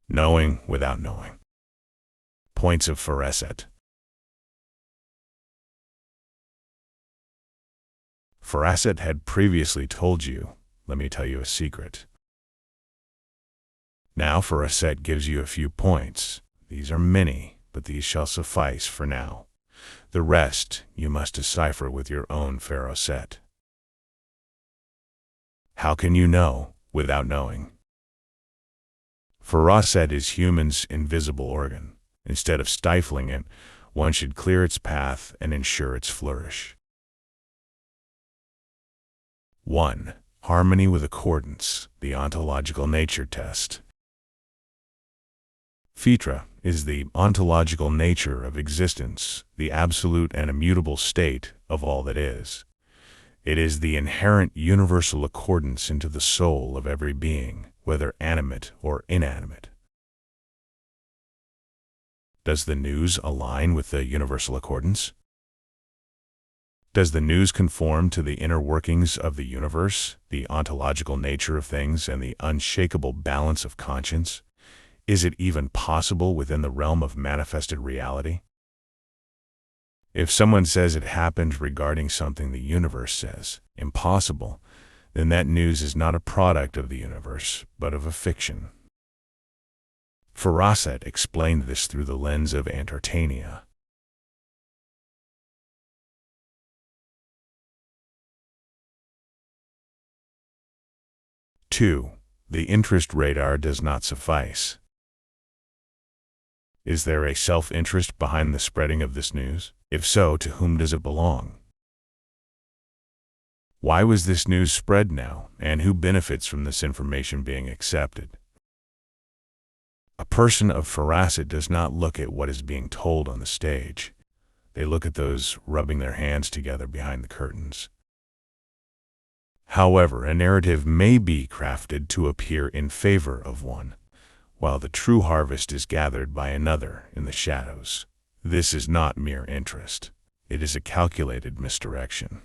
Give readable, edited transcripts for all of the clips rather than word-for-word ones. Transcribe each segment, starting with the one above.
Knowing without knowing. Points of Feraset. Feraset had previously told you, let me tell you a secret. Now Feraset gives you a few points. These are many, but these shall suffice for now. The rest you must decipher with your own Feraset. How can you know without knowing? Feraset is human's invisible organ. Instead of stifling it, one should clear its path and ensure its flourish. 1. Harmony with accordance, the Ontological Nature Test. Phaetra is the ontological nature of existence, the absolute and immutable state of all that is. It is the inherent universal accordance into the soul of every being, whether animate or inanimate. Does the news align with the universal accordance? Does the news conform to the inner workings of the universe, the ontological nature of things, and the unshakable balance of conscience? Is it even possible within the realm of manifested reality? If someone says it happened regarding something the universe says impossible, then that news is not a product of the universe, but of a fiction. Feraset explained this through the lens of Antartanya. Two, the interest radar does not suffice. Is there a self-interest behind the spreading of this news? If so, to whom does it belong? Why was this news spread now, and who benefits from this information being accepted? A person of Feraset does not look at what is being told on the stage. They look at those rubbing their hands together behind the curtains. However, a narrative may be crafted to appear in favor of one, while the true harvest is gathered by another in the shadows. This is not mere interest. It is a calculated misdirection.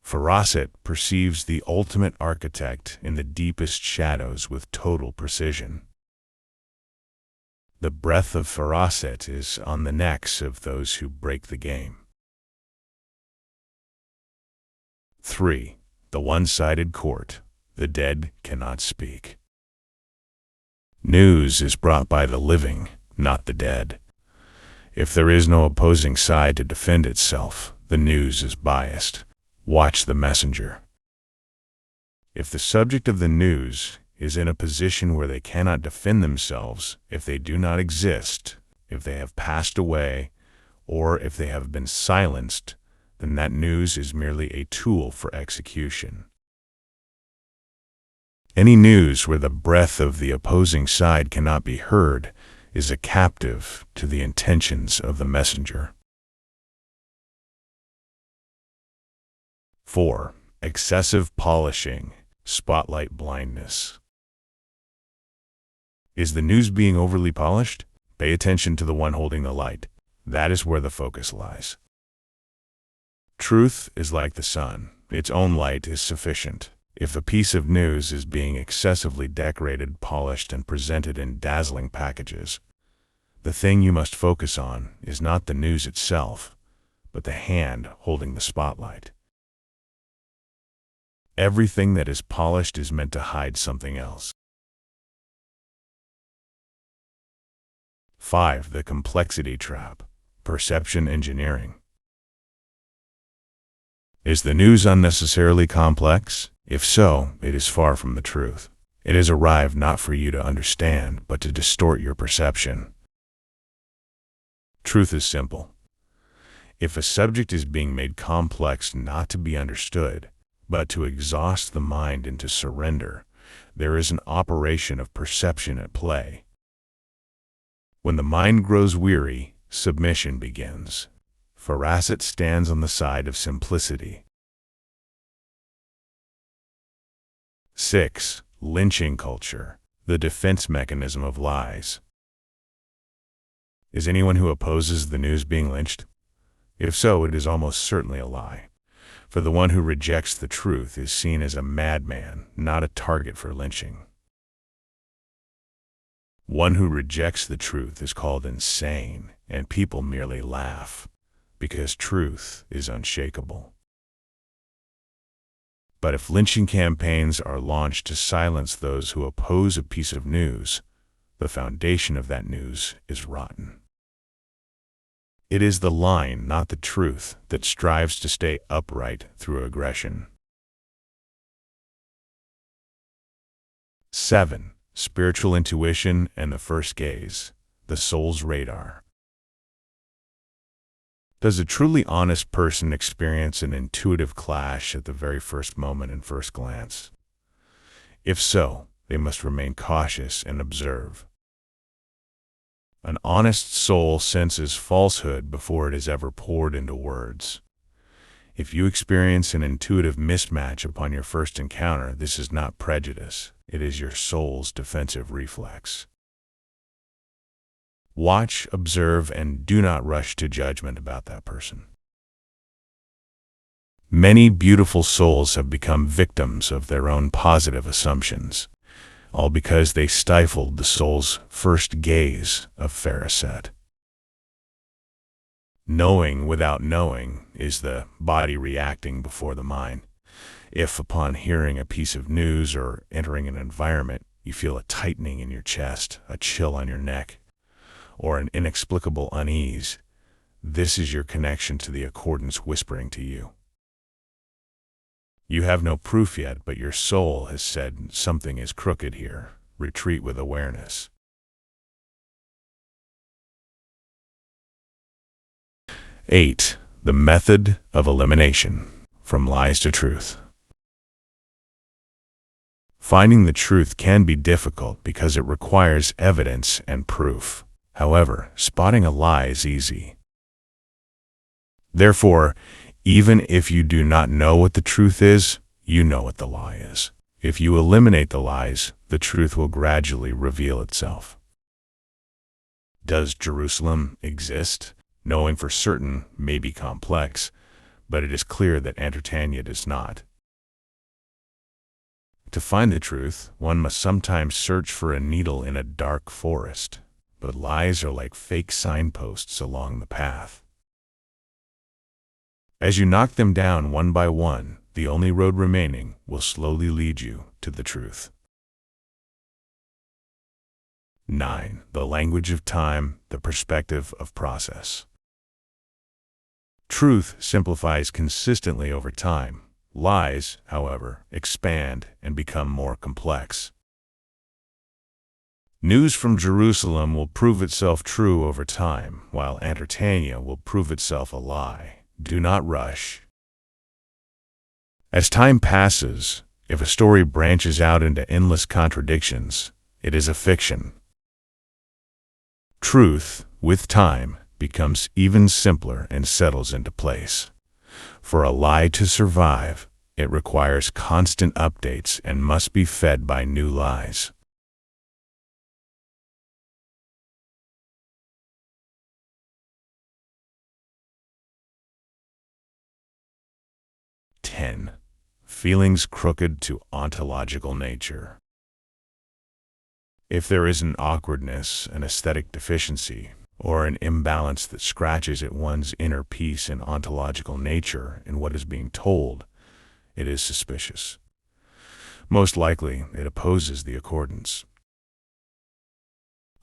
Feraset perceives the ultimate architect in the deepest shadows with total precision. The breath of Feraset is on the necks of those who break the game. 3. The one-sided court. The dead cannot speak. News is brought by the living, not the dead. If there is no opposing side to defend itself, the news is biased. Watch the messenger. If the subject of the news is in a position where they cannot defend themselves, if they do not exist, if they have passed away, or if they have been silenced, then that news is merely a tool for execution. Any news where the breath of the opposing side cannot be heard is a captive to the intentions of the messenger. 4. Excessive polishing, spotlight blindness. Is the news being overly polished? Pay attention to the one holding the light. That is where the focus lies. Truth is like the sun. Its own light is sufficient. If a piece of news is being excessively decorated, polished, and presented in dazzling packages, the thing you must focus on is not the news itself, but the hand holding the spotlight. Everything that is polished is meant to hide something else. 5. The complexity trap. Perception engineering. Is the news unnecessarily complex? If so, it is far from the truth. It has arrived not for you to understand, but to distort your perception. Truth is simple. If a subject is being made complex not to be understood, but to exhaust the mind into surrender, there is an operation of perception at play. When the mind grows weary, submission begins. Feraset stands on the side of simplicity. 6. Lynching culture, the defense mechanism of lies. Is anyone who opposes the news being lynched? If so, it is almost certainly a lie. For the one who rejects the truth is seen as a madman, not a target for lynching. One who rejects the truth is called insane, and people merely laugh, because truth is unshakable. But if lynching campaigns are launched to silence those who oppose a piece of news, the foundation of that news is rotten. It is the line, not the truth, that strives to stay upright through aggression. 7. Spiritual intuition and the first gaze, the soul's radar. Does a truly honest person experience an intuitive clash at the very first moment and first glance? If so, they must remain cautious and observe. An honest soul senses falsehood before it is ever poured into words. If you experience an intuitive mismatch upon your first encounter, this is not prejudice. It is your soul's defensive reflex. Watch, observe, and do not rush to judgment about that person. Many beautiful souls have become victims of their own positive assumptions, all because they stifled the soul's first gaze of Feraset. Knowing without knowing is the body reacting before the mind. If, upon hearing a piece of news or entering an environment, you feel a tightening in your chest, a chill on your neck, or an inexplicable unease, this is your connection to the accordance whispering to you. You have no proof yet, but your soul has said something is crooked here. Retreat with awareness. 8. The method of elimination, from lies to truth. Finding the truth can be difficult because it requires evidence and proof. However, spotting a lie is easy. Therefore, even if you do not know what the truth is, you know what the lie is. If you eliminate the lies, the truth will gradually reveal itself. Does Jerusalem exist? Knowing for certain may be complex, but it is clear that Antartanya does not. To find the truth, one must sometimes search for a needle in a dark forest, but lies are like fake signposts along the path. As you knock them down one by one, the only road remaining will slowly lead you to the truth. 9. The language of time, the perspective of process. Truth simplifies consistently over time. Lies, however, expand and become more complex. News from Jerusalem will prove itself true over time, while Antartanya will prove itself a lie. Do not rush. As time passes, if a story branches out into endless contradictions, it is a fiction. Truth, with time, becomes even simpler and settles into place. For a lie to survive, it requires constant updates and must be fed by new lies. Feelings crooked to ontological nature. If there is an awkwardness, an aesthetic deficiency, or an imbalance that scratches at one's inner peace and ontological nature in what is being told, it is suspicious. Most likely, it opposes the accordance.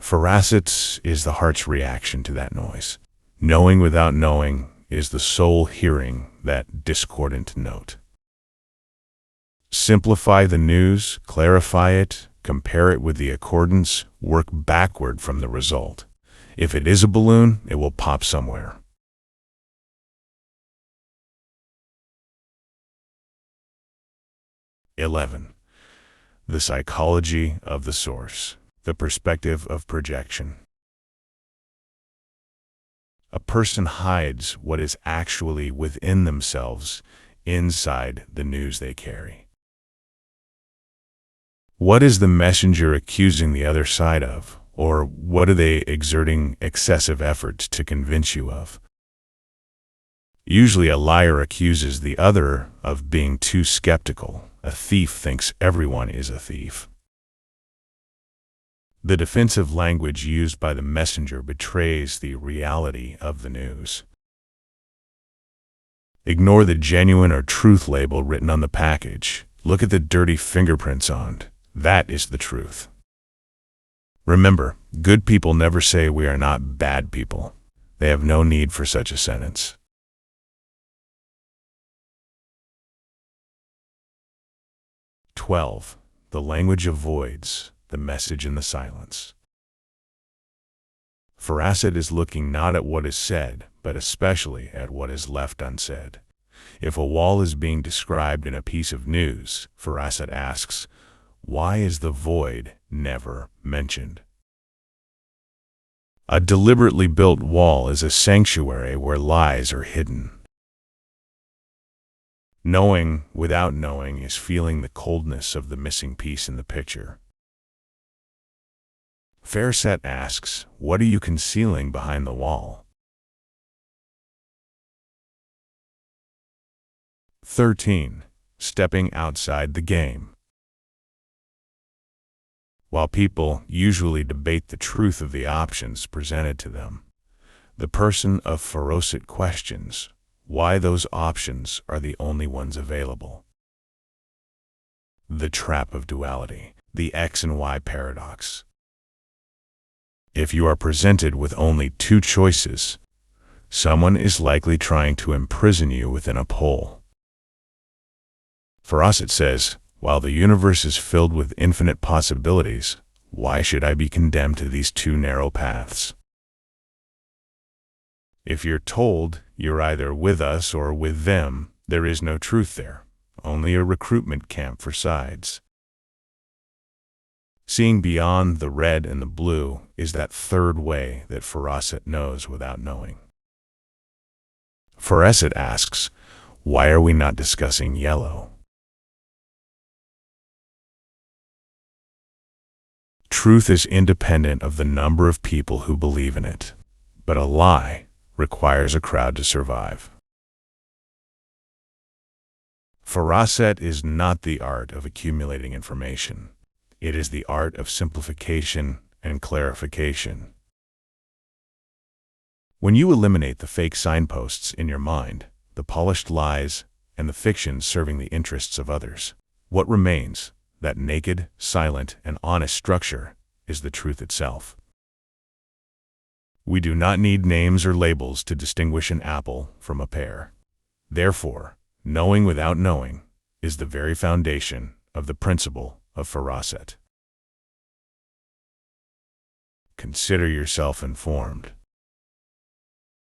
Feraset is the heart's reaction to that noise. Knowing without knowing is the soul hearing that discordant note. Simplify the news, clarify it, compare it with the accordance, work backward from the result. If it is a balloon, it will pop somewhere. 11. The psychology of the source, the perspective of projection. A person hides what is actually within themselves inside the news they carry. What is the messenger accusing the other side of, or what are they exerting excessive efforts to convince you of? Usually a liar accuses the other of being too skeptical. A thief thinks everyone is a thief. The defensive language used by the messenger betrays the reality of the news. Ignore the genuine or truth label written on the package. Look at the dirty fingerprints on it. That is the truth. Remember, good people never say we are not bad people. They have no need for such a sentence. 12. The language avoids the message in the silence. Feraset is looking not at what is said, but especially at what is left unsaid. If a wall is being described in a piece of news, Feraset asks, why is the void never mentioned? A deliberately built wall is a sanctuary where lies are hidden. Knowing without knowing is feeling the coldness of the missing piece in the picture. Feraset asks, what are you concealing behind the wall? 13. Stepping outside the game. While people usually debate the truth of the options presented to them, the person of Feraset questions why those options are the only ones available. The trap of duality, the X and Y paradox. If you are presented with only two choices, someone is likely trying to imprison you within a pole. Feraset says, while the universe is filled with infinite possibilities, why should I be condemned to these two narrow paths? If you're told you're either with us or with them, there is no truth there, only a recruitment camp for sides. Seeing beyond the red and the blue is that third way that Feraset knows without knowing. Feraset asks, why are we not discussing yellow? Truth is independent of the number of people who believe in it, but a lie requires a crowd to survive. Feraset is not the art of accumulating information. It is the art of simplification and clarification. When you eliminate the fake signposts in your mind, the polished lies, and the fiction serving the interests of others, what remains, that naked, silent, and honest structure, is the truth itself. We do not need names or labels to distinguish an apple from a pear. Therefore, knowing without knowing is the very foundation of the principle of Feraset. Consider yourself informed.